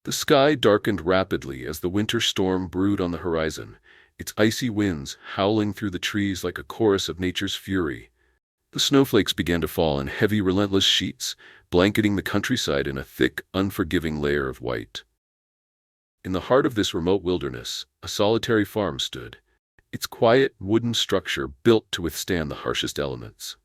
The sky darkened rapidly as the winter storm brewed on the horizon, its icy winds howling through the trees like a chorus of nature's fury. The snowflakes began to fall in heavy, relentless sheets, blanketing the countryside in a thick, unforgiving layer of white. In the heart of this remote wilderness, a solitary farm stood, its quiet wooden structure built to withstand the harshest elements.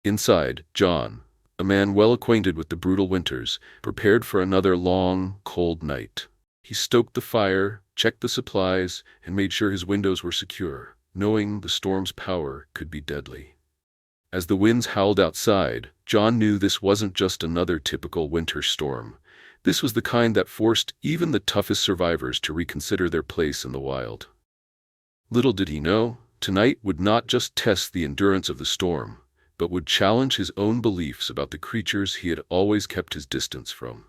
Inside, John, a man well acquainted with the brutal winters, prepared for another long, cold night. He stoked the fire, checked the supplies, and made sure his windows were secure, knowing the storm's power could be deadly. As the winds howled outside, John knew this wasn't just another typical winter storm. This was the kind that forced even the toughest survivors to reconsider their place in the wild. Little did he know, tonight would not just test the endurance of the storm, but would challenge his own beliefs about the creatures he had always kept his distance from.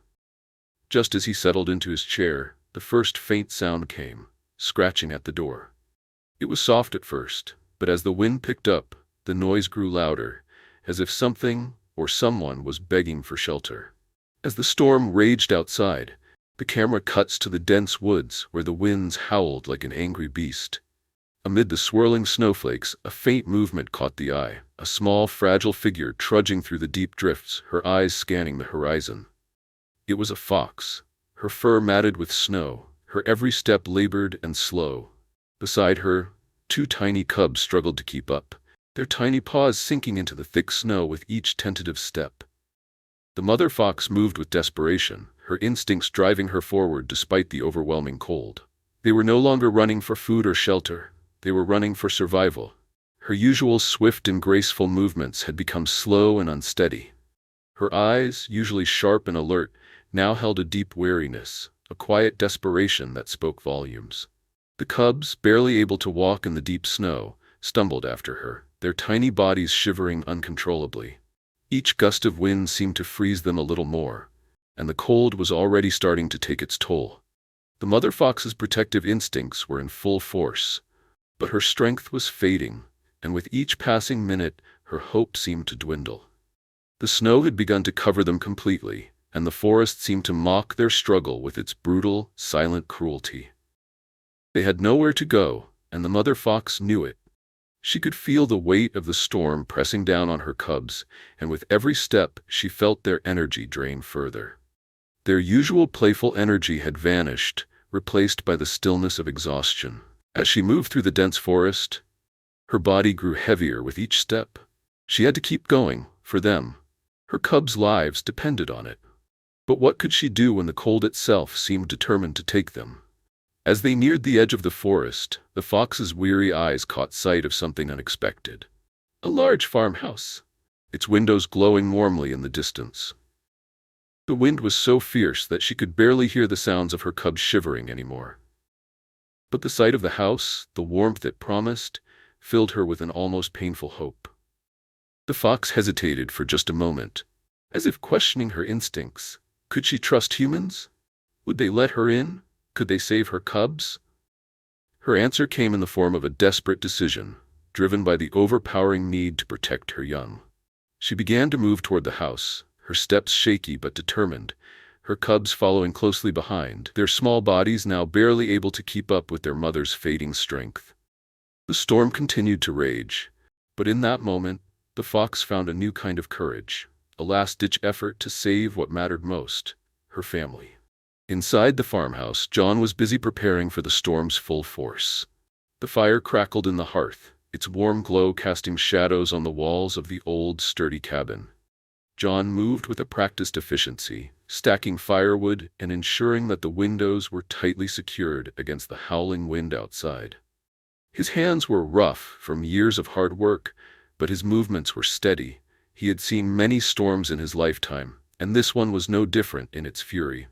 Just as he settled into his chair, the first faint sound came, scratching at the door. It was soft at first, but as the wind picked up, the noise grew louder, as if something or someone was begging for shelter. As the storm raged outside, the camera cuts to the dense woods where the winds howled like an angry beast. Amid the swirling snowflakes, a faint movement caught the eye, a small, fragile figure trudging through the deep drifts, her eyes scanning the horizon. It was a fox, her fur matted with snow, her every step labored and slow. Beside her, two tiny cubs struggled to keep up, their tiny paws sinking into the thick snow with each tentative step. The mother fox moved with desperation, her instincts driving her forward despite the overwhelming cold. They were no longer running for food or shelter, they were running for survival. Her usual swift and graceful movements had become slow and unsteady. Her eyes, usually sharp and alert, now held a deep weariness, a quiet desperation that spoke volumes. The cubs, barely able to walk in the deep snow, stumbled after her, their tiny bodies shivering uncontrollably. Each gust of wind seemed to freeze them a little more, and the cold was already starting to take its toll. The mother fox's protective instincts were in full force, but her strength was fading, and with each passing minute, her hope seemed to dwindle. The snow had begun to cover them completely, and the forest seemed to mock their struggle with its brutal, silent cruelty. They had nowhere to go, and the mother fox knew it. She could feel the weight of the storm pressing down on her cubs, and with every step she felt their energy drain further. Their usual playful energy had vanished, replaced by the stillness of exhaustion. As she moved through the dense forest, her body grew heavier with each step. She had to keep going, for them. Her cubs' lives depended on it. But what could she do when the cold itself seemed determined to take them? As they neared the edge of the forest, the fox's weary eyes caught sight of something unexpected. A large farmhouse, its windows glowing warmly in the distance. The wind was so fierce that she could barely hear the sounds of her cubs shivering anymore. But the sight of the house, the warmth it promised, filled her with an almost painful hope. The fox hesitated for just a moment, as if questioning her instincts. Could she trust humans? Would they let her in? Could they save her cubs? Her answer came in the form of a desperate decision, driven by the overpowering need to protect her young. She began to move toward the house, her steps shaky but determined, her cubs following closely behind, their small bodies now barely able to keep up with their mother's fading strength. The storm continued to rage, but in that moment, the fox found a new kind of courage, a last-ditch effort to save what mattered most, her family. Inside the farmhouse, John was busy preparing for the storm's full force. The fire crackled in the hearth, its warm glow casting shadows on the walls of the old, sturdy cabin. John moved with a practiced efficiency, stacking firewood and ensuring that the windows were tightly secured against the howling wind outside. His hands were rough from years of hard work, but his movements were steady. He had seen many storms in his lifetime, and this one was no different in its fury.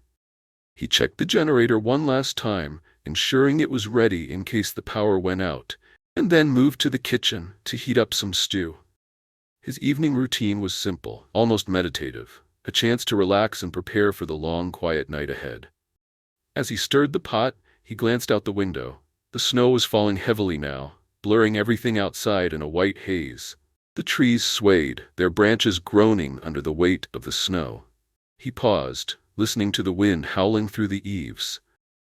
He checked the generator one last time, ensuring it was ready in case the power went out, and then moved to the kitchen to heat up some stew. His evening routine was simple, almost meditative, a chance to relax and prepare for the long, quiet night ahead. As he stirred the pot, he glanced out the window. The snow was falling heavily now, blurring everything outside in a white haze. The trees swayed, their branches groaning under the weight of the snow. He paused, listening to the wind howling through the eaves.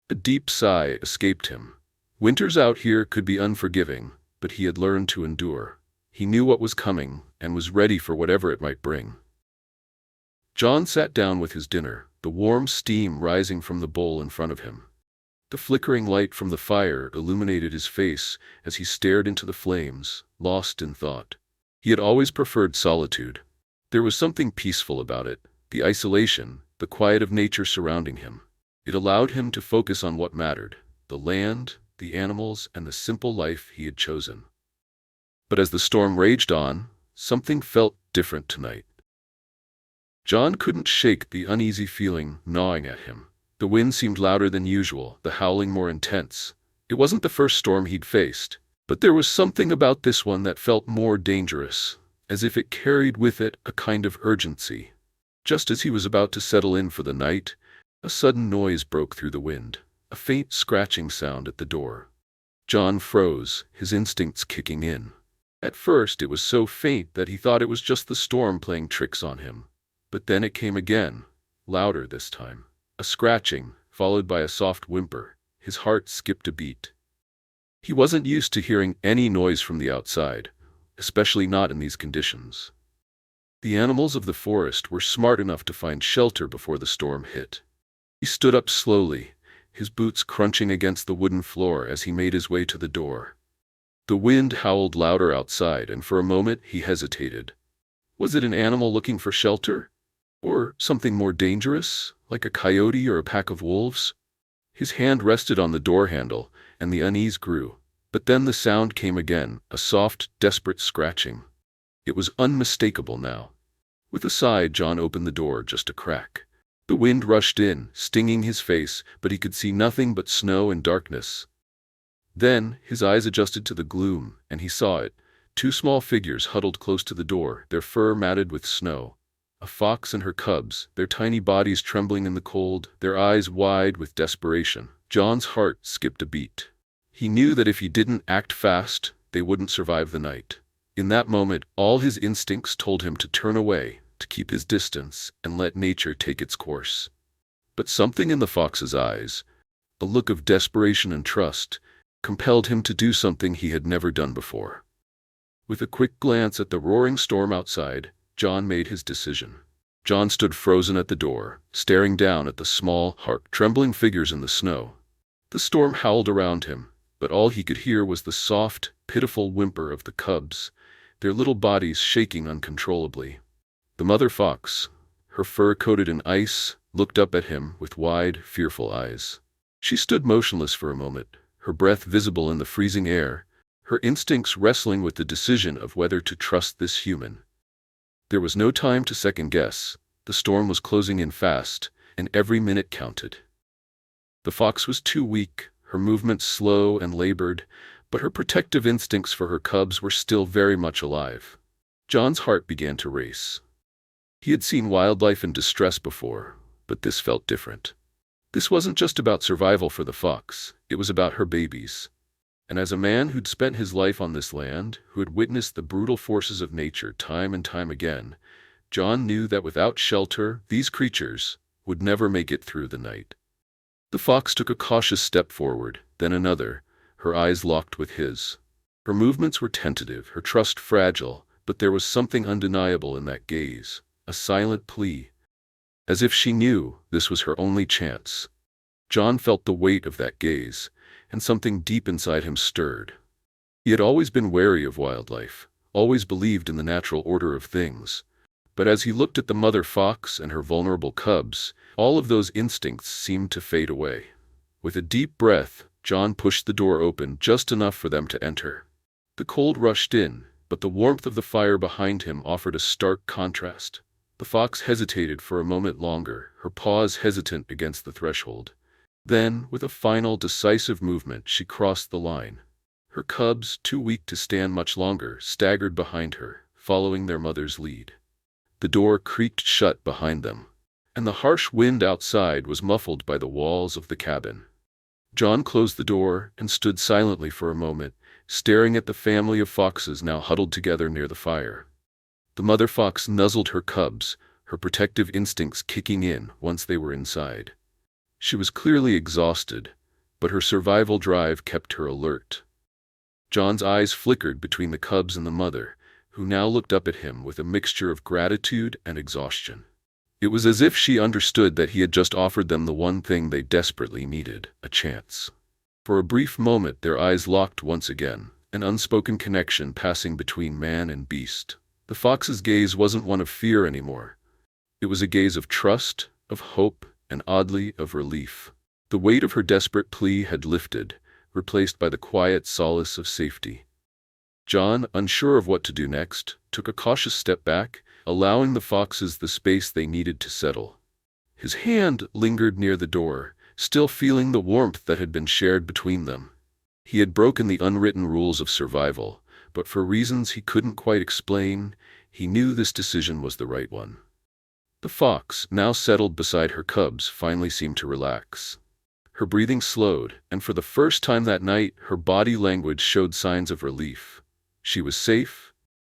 A deep sigh escaped him. Winters out here could be unforgiving, but he had learned to endure. He knew what was coming and was ready for whatever it might bring. John sat down with his dinner, the warm steam rising from the bowl in front of him. The flickering light from the fire illuminated his face as he stared into the flames, lost in thought. He had always preferred solitude. There was something peaceful about it, the isolation, the quiet of nature surrounding him. It allowed him to focus on what mattered, the land, the animals, and the simple life he had chosen. But as the storm raged on, something felt different tonight. John couldn't shake the uneasy feeling gnawing at him. The wind seemed louder than usual, the howling more intense. It wasn't the first storm he'd faced, but there was something about this one that felt more dangerous, as if it carried with it a kind of urgency. Just as he was about to settle in for the night, a sudden noise broke through the wind, a faint scratching sound at the door. John froze, his instincts kicking in. At first it was so faint that he thought it was just the storm playing tricks on him. But then it came again, louder this time. A scratching, followed by a soft whimper. His heart skipped a beat. He wasn't used to hearing any noise from the outside, especially not in these conditions. The animals of the forest were smart enough to find shelter before the storm hit. He stood up slowly, his boots crunching against the wooden floor as he made his way to the door. The wind howled louder outside, and for a moment he hesitated. Was it an animal looking for shelter? Or something more dangerous, like a coyote or a pack of wolves? His hand rested on the door handle, and the unease grew. But then the sound came again, a soft, desperate scratching. It was unmistakable now. With a sigh, John opened the door just a crack. The wind rushed in, stinging his face, but he could see nothing but snow and darkness. Then his eyes adjusted to the gloom, and he saw it. Two small figures huddled close to the door, their fur matted with snow. A fox and her cubs, their tiny bodies trembling in the cold, their eyes wide with desperation. John's heart skipped a beat. He knew that if he didn't act fast, they wouldn't survive the night. In that moment, all his instincts told him to turn away, to keep his distance, and let nature take its course. But something in the fox's eyes, a look of desperation and trust, compelled him to do something he had never done before. With a quick glance at the roaring storm outside, John made his decision. John stood frozen at the door, staring down at the small, heart-trembling figures in the snow. The storm howled around him, but all he could hear was the soft, pitiful whimper of the cubs, their little bodies shaking uncontrollably. The mother fox, her fur coated in ice, looked up at him with wide, fearful eyes. She stood motionless for a moment, her breath visible in the freezing air, her instincts wrestling with the decision of whether to trust this human. There was no time to second-guess. The storm was closing in fast, and every minute counted. The fox was too weak, her movements slow and labored, but her protective instincts for her cubs were still very much alive. John's heart began to race. He had seen wildlife in distress before, but this felt different. This wasn't just about survival for the fox, it was about her babies. And as a man who'd spent his life on this land, who had witnessed the brutal forces of nature time and time again, John knew that without shelter, these creatures would never make it through the night. The fox took a cautious step forward, then another, her eyes locked with his. Her movements were tentative, her trust fragile, but there was something undeniable in that gaze, a silent plea. As if she knew this was her only chance. John felt the weight of that gaze, and something deep inside him stirred. He had always been wary of wildlife, always believed in the natural order of things. But as he looked at the mother fox and her vulnerable cubs, all of those instincts seemed to fade away. With a deep breath, John pushed the door open just enough for them to enter. The cold rushed in, but the warmth of the fire behind him offered a stark contrast. The fox hesitated for a moment longer, her paws hesitant against the threshold. Then, with a final, decisive movement, she crossed the line. Her cubs, too weak to stand much longer, staggered behind her, following their mother's lead. The door creaked shut behind them, and the harsh wind outside was muffled by the walls of the cabin. John closed the door and stood silently for a moment, staring at the family of foxes now huddled together near the fire. The mother fox nuzzled her cubs, her protective instincts kicking in once they were inside. She was clearly exhausted, but her survival drive kept her alert. John's eyes flickered between the cubs and the mother, who now looked up at him with a mixture of gratitude and exhaustion. It was as if she understood that he had just offered them the one thing they desperately needed, a chance. For a brief moment their eyes locked once again, an unspoken connection passing between man and beast. The fox's gaze wasn't one of fear anymore. It was a gaze of trust, of hope, and oddly, of relief. The weight of her desperate plea had lifted, replaced by the quiet solace of safety. John, unsure of what to do next, took a cautious step back, allowing the foxes the space they needed to settle. His hand lingered near the door, still feeling the warmth that had been shared between them. He had broken the unwritten rules of survival, but for reasons he couldn't quite explain, he knew this decision was the right one. The fox, now settled beside her cubs, finally seemed to relax. Her breathing slowed, and for the first time that night, her body language showed signs of relief. She was safe,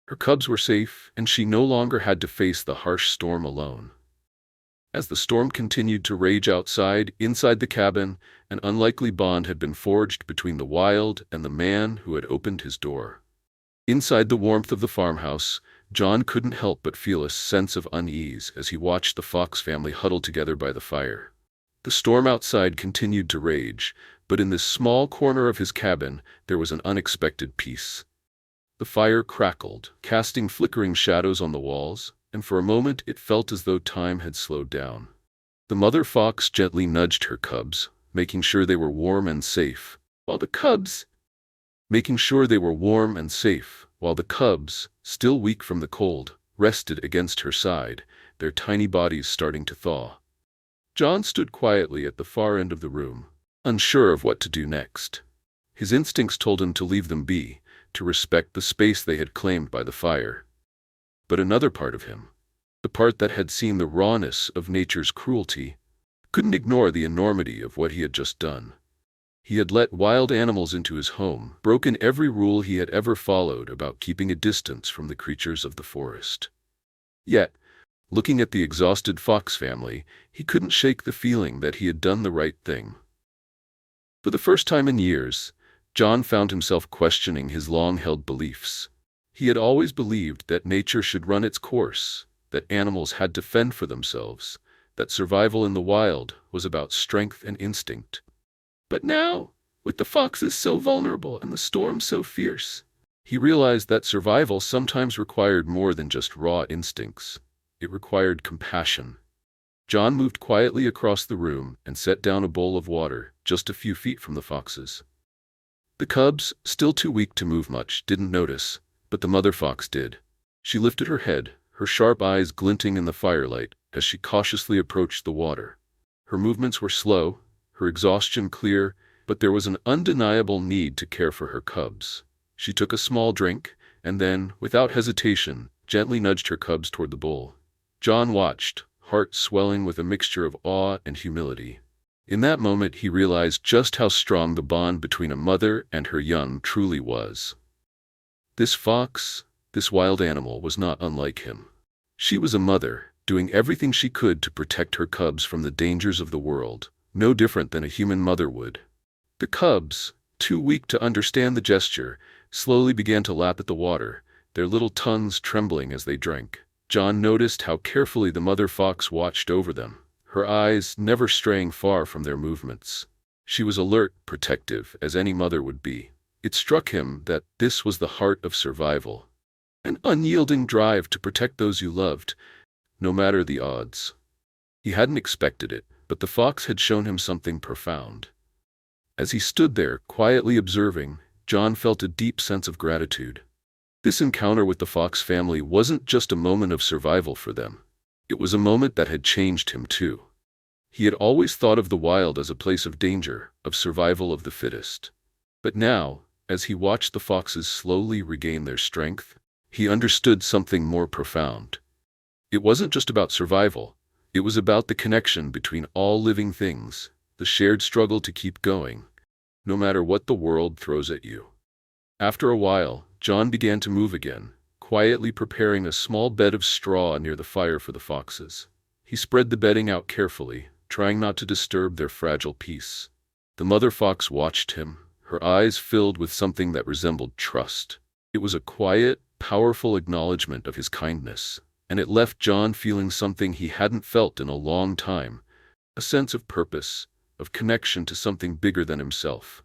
her cubs were safe, and she no longer had to face the harsh storm alone. As the storm continued to rage outside, inside the cabin, an unlikely bond had been forged between the wild and the man who had opened his door. Inside the warmth of the farmhouse, John couldn't help but feel a sense of unease as he watched the Fox family huddled together by the fire. The storm outside continued to rage, but in this small corner of his cabin there was an unexpected peace. The fire crackled, casting flickering shadows on the walls, and for a moment it felt as though time had slowed down. The mother fox gently nudged her cubs, making sure they were warm and safe, while the cubs, still weak from the cold, rested against her side, their tiny bodies starting to thaw. John stood quietly at the far end of the room, unsure of what to do next. His instincts told him to leave them be, to respect the space they had claimed by the fire. But another part of him, the part that had seen the rawness of nature's cruelty, couldn't ignore the enormity of what he had just done. He had let wild animals into his home, broken every rule he had ever followed about keeping a distance from the creatures of the forest. Yet, looking at the exhausted fox family, he couldn't shake the feeling that he had done the right thing. For the first time in years, John found himself questioning his long-held beliefs. He had always believed that nature should run its course, that animals had to fend for themselves, that survival in the wild was about strength and instinct. But now, with the foxes so vulnerable and the storm so fierce, he realized that survival sometimes required more than just raw instincts. It required compassion. John moved quietly across the room and set down a bowl of water just a few feet from the foxes. The cubs, still too weak to move much, didn't notice, but the mother fox did. She lifted her head, her sharp eyes glinting in the firelight as she cautiously approached the water. Her movements were slow, her exhaustion clear, but there was an undeniable need to care for her cubs. She took a small drink, and then, without hesitation, gently nudged her cubs toward the bowl. John watched, heart swelling with a mixture of awe and humility. In that moment he realized just how strong the bond between a mother and her young truly was. This fox, this wild animal, was not unlike him. She was a mother, doing everything she could to protect her cubs from the dangers of the world, no different than a human mother would. The cubs, too weak to understand the gesture, slowly began to lap at the water, their little tongues trembling as they drank. John noticed how carefully the mother fox watched over them, her eyes never straying far from their movements. She was alert, protective, as any mother would be. It struck him that this was the heart of survival, an unyielding drive to protect those you loved, no matter the odds. He hadn't expected it, but the fox had shown him something profound. As he stood there, quietly observing, John felt a deep sense of gratitude. This encounter with the fox family wasn't just a moment of survival for them. It was a moment that had changed him too. He had always thought of the wild as a place of danger, of survival of the fittest. But now, as he watched the foxes slowly regain their strength, he understood something more profound. It wasn't just about survival. It was about the connection between all living things, the shared struggle to keep going, no matter what the world throws at you. After a while, John began to move again, quietly preparing a small bed of straw near the fire for the foxes. He spread the bedding out carefully, trying not to disturb their fragile peace. The mother fox watched him, her eyes filled with something that resembled trust. It was a quiet, powerful acknowledgement of his kindness, and it left John feeling something he hadn't felt in a long time, a sense of purpose, of connection to something bigger than himself.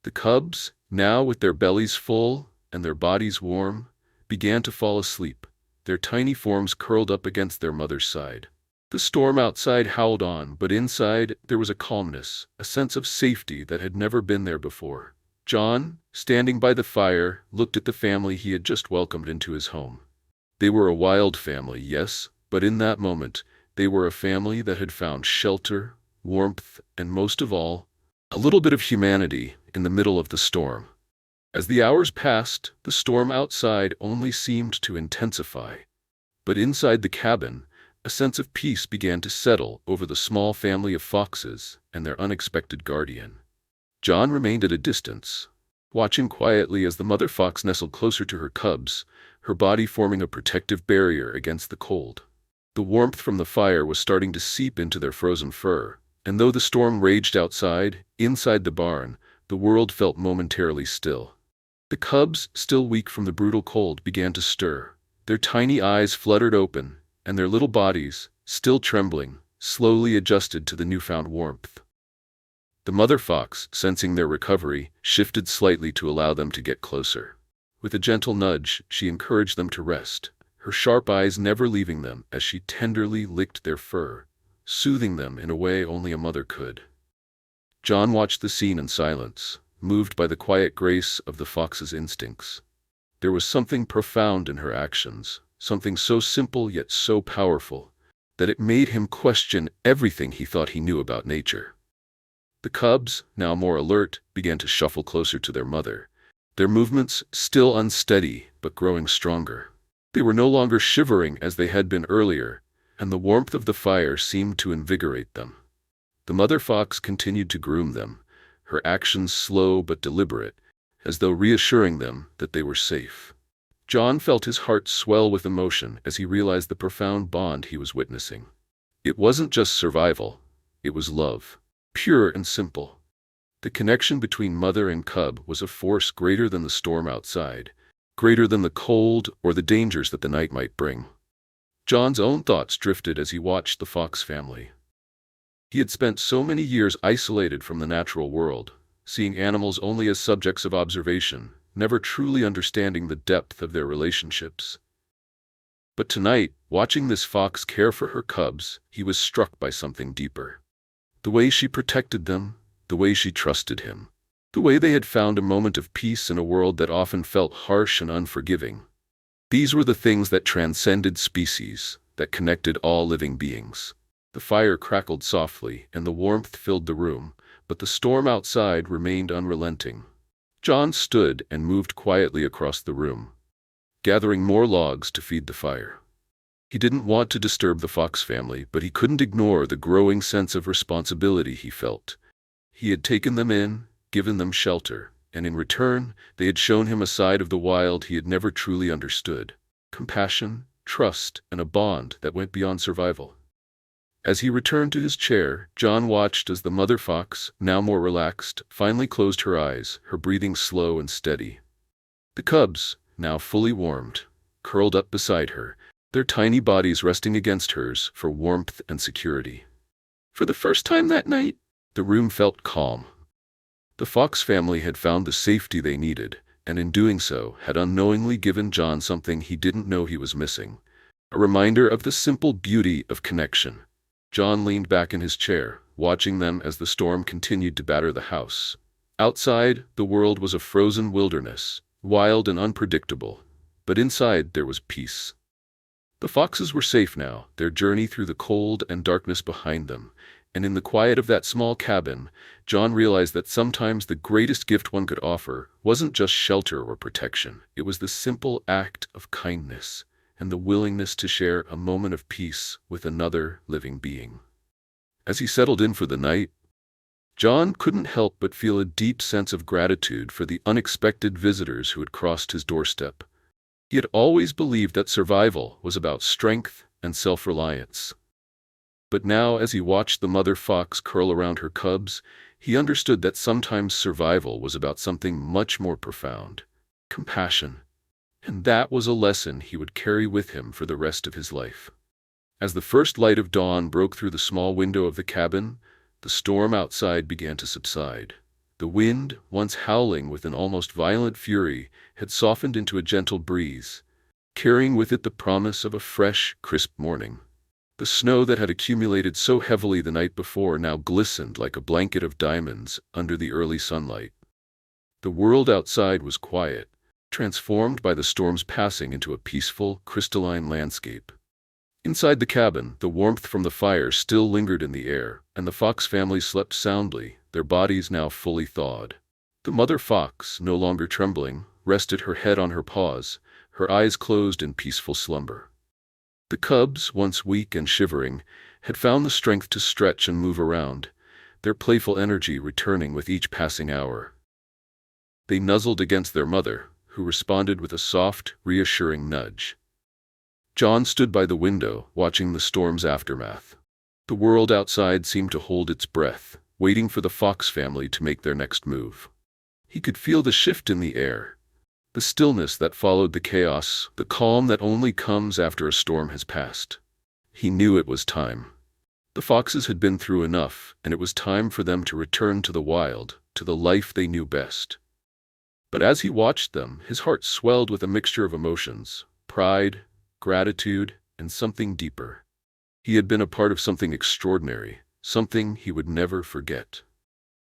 The cubs, now with their bellies full and their bodies warm, began to fall asleep, their tiny forms curled up against their mother's side. The storm outside howled on, but inside there was a calmness, a sense of safety that had never been there before. John, standing by the fire, looked at the family he had just welcomed into his home. They were a wild family, yes, but in that moment, they were a family that had found shelter, warmth, and most of all, a little bit of humanity in the middle of the storm. As the hours passed, the storm outside only seemed to intensify. But inside the cabin, a sense of peace began to settle over the small family of foxes and their unexpected guardian. John remained at a distance, watching quietly as the mother fox nestled closer to her cubs, her body forming a protective barrier against the cold. The warmth from the fire was starting to seep into their frozen fur, and though the storm raged outside, inside the barn, the world felt momentarily still. The cubs, still weak from the brutal cold, began to stir. Their tiny eyes fluttered open, and their little bodies, still trembling, slowly adjusted to the newfound warmth. The mother fox, sensing their recovery, shifted slightly to allow them to get closer. With a gentle nudge, she encouraged them to rest, her sharp eyes never leaving them as she tenderly licked their fur, soothing them in a way only a mother could. John watched the scene in silence, moved by the quiet grace of the fox's instincts. There was something profound in her actions, something so simple yet so powerful, that it made him question everything he thought he knew about nature. The cubs, now more alert, began to shuffle closer to their mother, their movements still unsteady but growing stronger. They were no longer shivering as they had been earlier, and the warmth of the fire seemed to invigorate them. The mother fox continued to groom them, her actions slow but deliberate, as though reassuring them that they were safe. John felt his heart swell with emotion as he realized the profound bond he was witnessing. It wasn't just survival, it was love, pure and simple. The connection between mother and cub was a force greater than the storm outside, greater than the cold or the dangers that the night might bring. John's own thoughts drifted as he watched the fox family. He had spent so many years isolated from the natural world, seeing animals only as subjects of observation, never truly understanding the depth of their relationships. But tonight, watching this fox care for her cubs, he was struck by something deeper. The way she protected them, the way she trusted him, the way they had found a moment of peace in a world that often felt harsh and unforgiving. These were the things that transcended species, that connected all living beings. The fire crackled softly, and the warmth filled the room, but the storm outside remained unrelenting. John stood and moved quietly across the room, gathering more logs to feed the fire. He didn't want to disturb the fox family, but he couldn't ignore the growing sense of responsibility he felt. He had taken them in, given them shelter, and in return, they had shown him a side of the wild he had never truly understood: compassion, trust, and a bond that went beyond survival. As he returned to his chair, John watched as the mother fox, now more relaxed, finally closed her eyes, her breathing slow and steady. The cubs, now fully warmed, curled up beside her, their tiny bodies resting against hers for warmth and security. For the first time that night, the room felt calm. The fox family had found the safety they needed, and in doing so had unknowingly given John something he didn't know he was missing: a reminder of the simple beauty of connection. John leaned back in his chair, watching them as the storm continued to batter the house. Outside, the world was a frozen wilderness, wild and unpredictable, but inside there was peace. The foxes were safe now, their journey through the cold and darkness behind them, and in the quiet of that small cabin, John realized that sometimes the greatest gift one could offer wasn't just shelter or protection. It was the simple act of kindness, and the willingness to share a moment of peace with another living being. As he settled in for the night, John couldn't help but feel a deep sense of gratitude for the unexpected visitors who had crossed his doorstep. He had always believed that survival was about strength and self-reliance. But now, as he watched the mother fox curl around her cubs, he understood that sometimes survival was about something much more profound: compassion. And that was a lesson he would carry with him for the rest of his life. As the first light of dawn broke through the small window of the cabin, the storm outside began to subside. The wind, once howling with an almost violent fury, had softened into a gentle breeze, carrying with it the promise of a fresh, crisp morning. The snow that had accumulated so heavily the night before now glistened like a blanket of diamonds under the early sunlight. The world outside was quiet, transformed by the storm's passing into a peaceful, crystalline landscape. Inside the cabin, the warmth from the fire still lingered in the air, and the fox family slept soundly, their bodies now fully thawed. The mother fox, no longer trembling, rested her head on her paws, her eyes closed in peaceful slumber. The cubs, once weak and shivering, had found the strength to stretch and move around, their playful energy returning with each passing hour. They nuzzled against their mother, who responded with a soft, reassuring nudge. John stood by the window, watching the storm's aftermath. The world outside seemed to hold its breath, waiting for the fox family to make their next move. He could feel the shift in the air, the stillness that followed the chaos, the calm that only comes after a storm has passed. He knew it was time. The foxes had been through enough, and it was time for them to return to the wild, to the life they knew best. But as he watched them, his heart swelled with a mixture of emotions: pride, gratitude, and something deeper. He had been a part of something extraordinary, something he would never forget.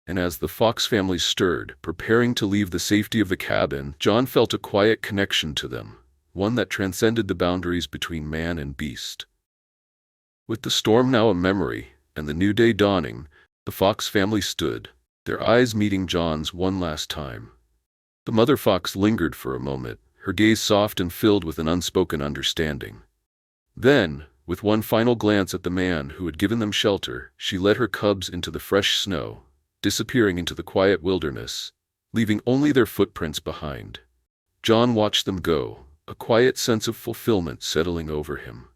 And as the fox family stirred, preparing to leave the safety of the cabin, John felt a quiet connection to them, one that transcended the boundaries between man and beast. With the storm now a memory, and the new day dawning, the fox family stood, their eyes meeting John's one last time. The mother fox lingered for a moment, her gaze soft and filled with an unspoken understanding. Then, with one final glance at the man who had given them shelter, she led her cubs into the fresh snow, disappearing into the quiet wilderness, leaving only their footprints behind. John watched them go, a quiet sense of fulfillment settling over him.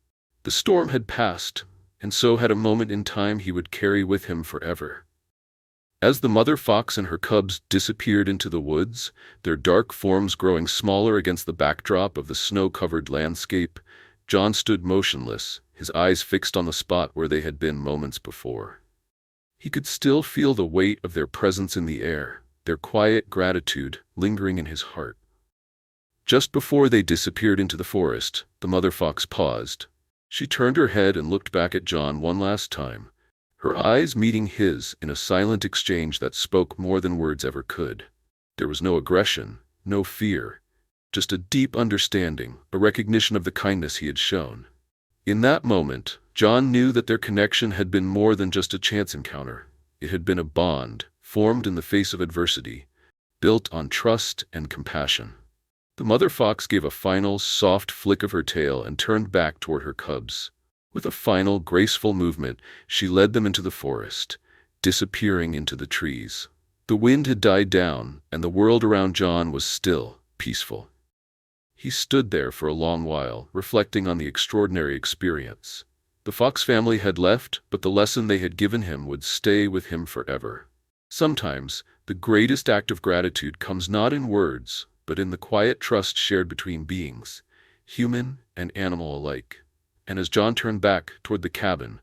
The storm had passed, and so had a moment in time he would carry with him forever. As the mother fox and her cubs disappeared into the woods, their dark forms growing smaller against the backdrop of the snow-covered landscape, John stood motionless, his eyes fixed on the spot where they had been moments before. He could still feel the weight of their presence in the air, their quiet gratitude lingering in his heart. Just before they disappeared into the forest, the mother fox paused. She turned her head and looked back at John one last time, her eyes meeting his in a silent exchange that spoke more than words ever could. There was no aggression, no fear, just a deep understanding, a recognition of the kindness he had shown. In that moment, John knew that their connection had been more than just a chance encounter. It had been a bond, formed in the face of adversity, built on trust and compassion. The mother fox gave a final, soft flick of her tail and turned back toward her cubs. With a final, graceful movement, she led them into the forest, disappearing into the trees. The wind had died down, and the world around John was still, peaceful. He stood there for a long while, reflecting on the extraordinary experience. The fox family had left, but the lesson they had given him would stay with him forever. Sometimes, the greatest act of gratitude comes not in words, but in the quiet trust shared between beings, human and animal alike. And as John turned back toward the cabin,